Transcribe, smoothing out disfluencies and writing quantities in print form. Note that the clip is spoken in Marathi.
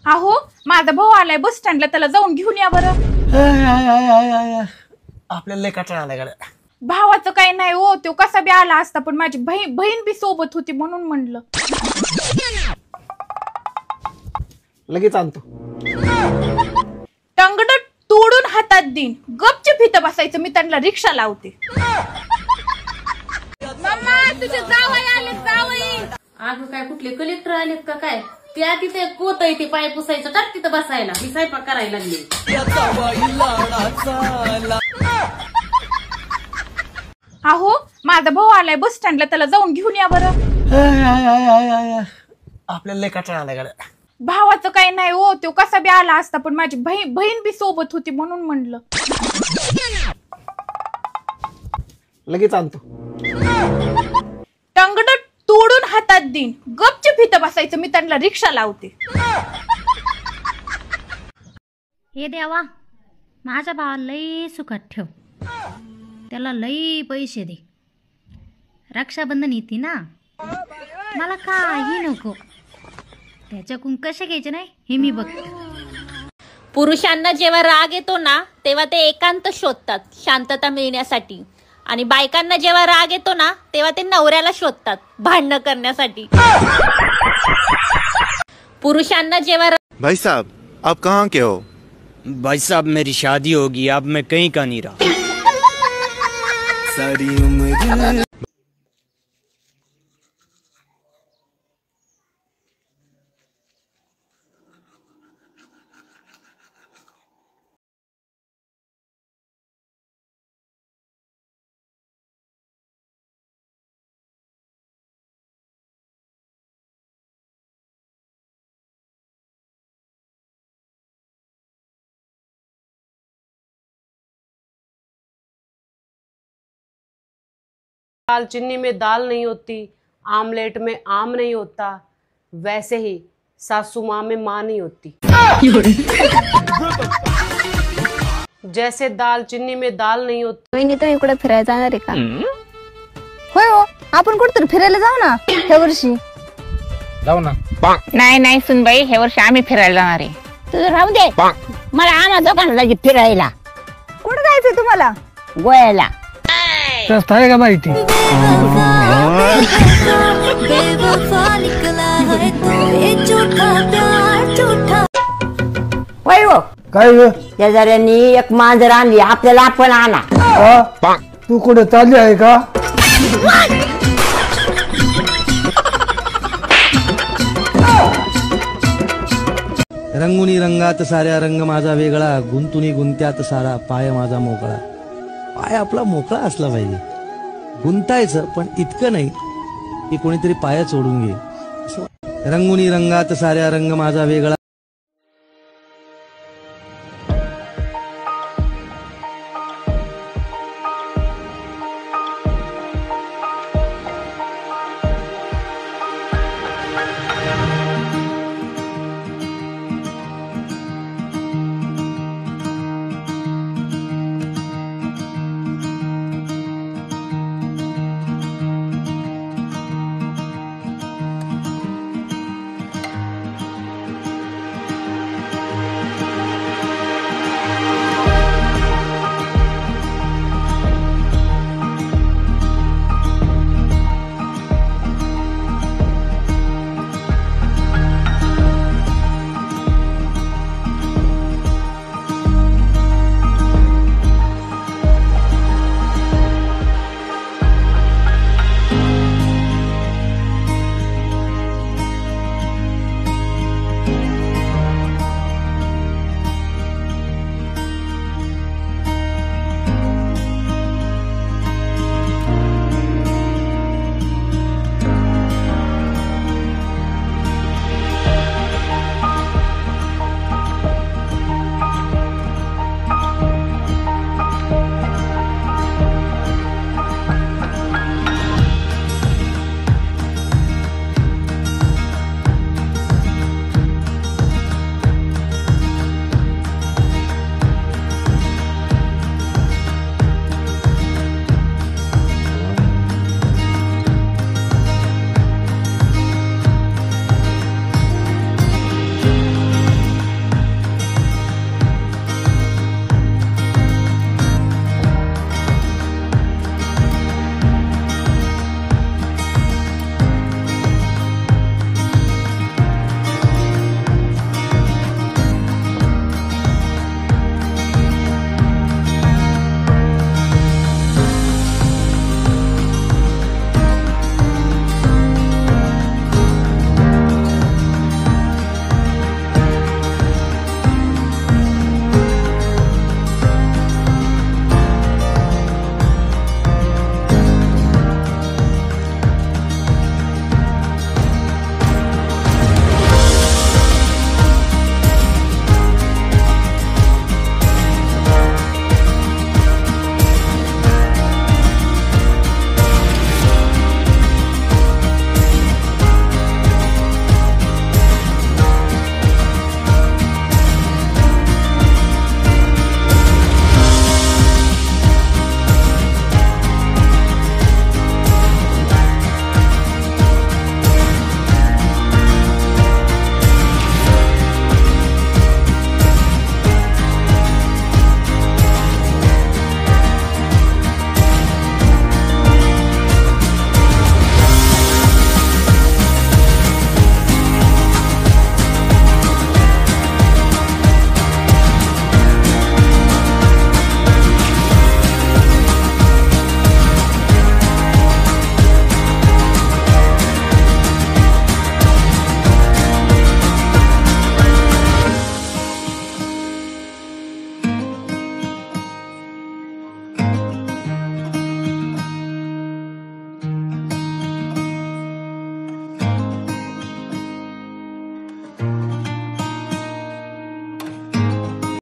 अहो माझा भाऊ आलाय बस स्टँडला, त्याला जाऊन घेऊन या बरं. आपल्याला लय कंटाळा आलाय गाड्या. भावाचं काही नाही हो, तो कसा बी आला असता, पण माझी बहीण बी सोबत होती म्हणून म्हणलं. लगेच आणतो. टंगड तोडून हातात देईन, गपचूप इथं बसायचं, मी त्यांना रिक्षा लावते. मम्मा तुझे जावई आले, जावई. अगं काय कुठले कलेक्टर आलेत का काय? त्या तिथे कोत आहे ते पाय पुसायचं, टाक तिथं बसायला, मी स्वयंपाक करायला लागले. अहो माझा भाऊ आलाय बस स्टँडला, त्याला जाऊन घेऊन या बरं. आपल्याला लय कंटाळा आलाय गाड्या. भावाचं काही नाही हो, तो कसा बी आला असता, पण माझी बहीण बी सोबत होती म्हणून म्हणलं. लगेच आणतो. टंगड तोडून हातात देईन, गपचूप इथं बसायचं, मी त्यांना रिक्षा लावते. हे देवा, माझ्या भावाला लई सुखात ठेव, त्याला लई पैसे दे. रक्षाबंधन येते ना, मला काही नको, त्याच्याकडून कसे घ्यायचे नाही हे मी बघते. पुरुषांना जेव्हा राग येतो ना, तेव्हा ते एकांत शोधतात शांतता मिळण्यासाठी, आणि बायकांना जेव्हा राग येतो ना, तेव्हा ते नवऱ्याला शोधतात भांडणं करण्यासाठी. पुरुषांना जेव्हा भाई साहब आप कहाँ के हो? भाई साहब मेरी शादी होगी, अब मैं कहीं का नहीं रहा. सारी उम्र दाल चीनी में दाल नहीं होती, आमलेट में आम नहीं होता, वैसे ही सासू माँ में माँ नहीं होती. जैसे दाल चीनी में दाल नहीं होती. वहिनी तुम्ही कुठे फिरायला जाणार आहे का? होय हो, आपण कुठेतरी फिरायला जाऊ ना ह्या वर्षी. जाऊ ना. नाही नाही सुनबाई, ह्या वर्षी आम्ही फिरायला जाणार आहे. तुझं राहू दे, मला आम्हा दोघांना जायचं फिरायला. कुठं जायचंय तुम्हाला? गोव्याला. रस्त आहे का माहिती? होय हो, काय ग? शेजाऱ्यांनी एक मांजर आणली, आपल्याला आपण आणा. तू कुठे चालली आहे का? रंगुनी रंगात साऱ्या रंग माझा वेगळा, गुंतुनी गुंत्यात सारा पाय माझा मोकळा. पाय आपला मोकळा असला पाहिजे, गुंतायचं पण इतकं नाही की कोणीतरी पाय सोडून घे. रंगुनी रंगात साऱ्या रंग माझा वेगळा.